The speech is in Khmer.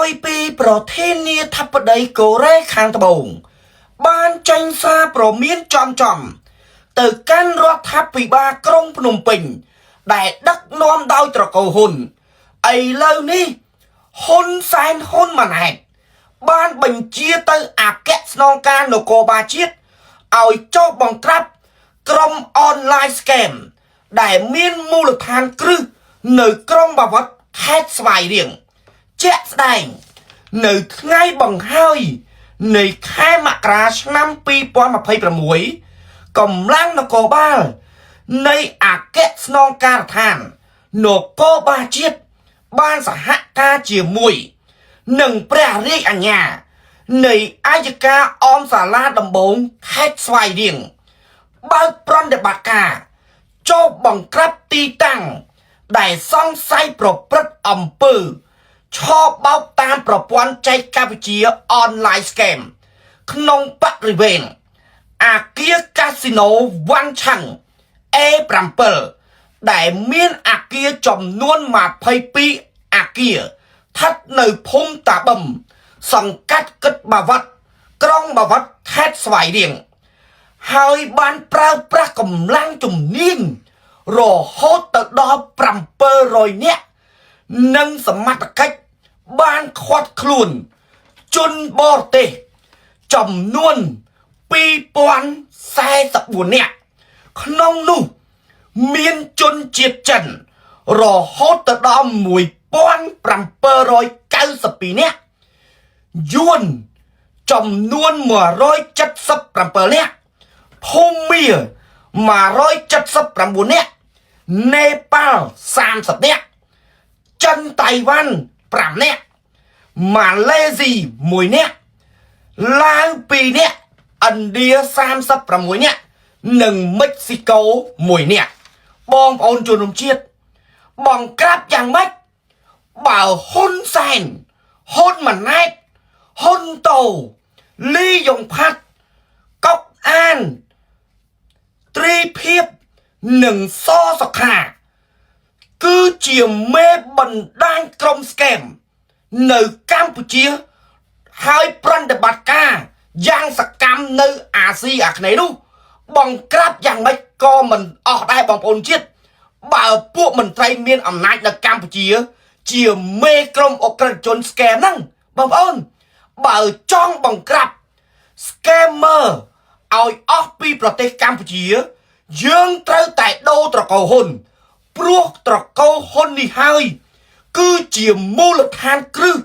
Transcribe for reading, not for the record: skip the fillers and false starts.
យពីប្រធានាធិបតីកូរ៉េខាងត្បូងបានចេញសារព្រមានចំទៅកាន់រដ្ឋាភិបាលក្រុងភ្នំពេញដែលដឹកនាំដោយត្រកូលហ៊ុនឥឡូវនេះហ៊ុនសែនហ៊ុនម៉ាណែតបានបញ្ជាទៅអគ្គស្នងការនគរបាលជាតិឲ្យចុះបង្ក្រាបក្រុមអនឡាញស្កេមដែលមានមូលដ្ឋានគ្រឹះនៅក្រុងបាវិតខេត្តស្វាយរៀងជាក់ស្ដែងនៅថ្ងៃបង្ហើយនៃខែមករាឆ្នាំ2026កម្លាំងនគរបាលនៃអគ្គស្នងការដ្ឋាននគរបាលជាតិបានសហការជាមួយនឹងព្រះរាជអាជ្ញានៃអាយកាអមសាលាដំបងខេត្តស្វាយរៀងបើកប្រតិបត្តិការចូលបង្ក្រាបទីតាំងដែលសង្ស័យប្រព្រឹត្តអំពើឆបោកតាមប្រព័ន្ធចែកកាវិជាអនឡាញស្កេមក្នុងបរិវេណអគារកាស៊ីណូវ៉ាន់ឆាំង A7 ដែលមានអគារចំនួន22អគារស្ថិតនៅភូមិតាបឹមសង្កាត់គិតបាវិតក្រុងបាវិតខេត្តស្វាយរៀងហើយបានប្រើប្រាស់កម្លាំងជំនាញរហូតទៅដល់700នាក់និងសមត្ថកិច្ចបានឃាត់ខ្លួនជនបរទេសចំនួន2044នាក់ក្នុងនោះមានជនជាតិចិនរហូតទៅដល់1792នាក់យួនចំនួន177នាក់ភូមា179នាក់នេប៉ាល់30នាក់ចិនតៃវ៉ាន់5នាក់ម៉ាឡេស៊ី1នាក់ឡាវ2នាក់ឥណ្ឌា36នាក់និងមិចស៊ីកូ1នាក់បងប្អូនជនរួមជាតិបង្ក្រាបយ៉ាងម៉េចបើហ៊ុនសែនហ៊ុនម៉ាណែតហ៊ុនតូលីយ៉ុងផាត់កុកអានត្រីភិបនិងសសុខាគឺជាមេបណ្ដាញក្រុមស្កេមនៅកម្ពុជាហើយប្រតិបត្តិការយ៉ាងសកម្មនៅអាស៊ីអាគ្នេយ៍នោះបង្ក្រាបយ៉ាងម៉េចក៏មិនអស់ដែរបងប្អូនជាតិបើពួកមន្ត្រីមានអំណាចនៅកម្ពុជាជាមេក្រុមអក្រិតជនស្កេមហ្នឹងបងប្អូនបើចង់បង្ក្រាប scammer ឲ្យអស់ពីប្រទេសកម្ពុជាយើងត្រូវតែដូរត្រកូលហ៊ុនព្រោះត្រកូលហ៊ុននេះហើយគឺជាមូលដ្ឋានគ្រឹះ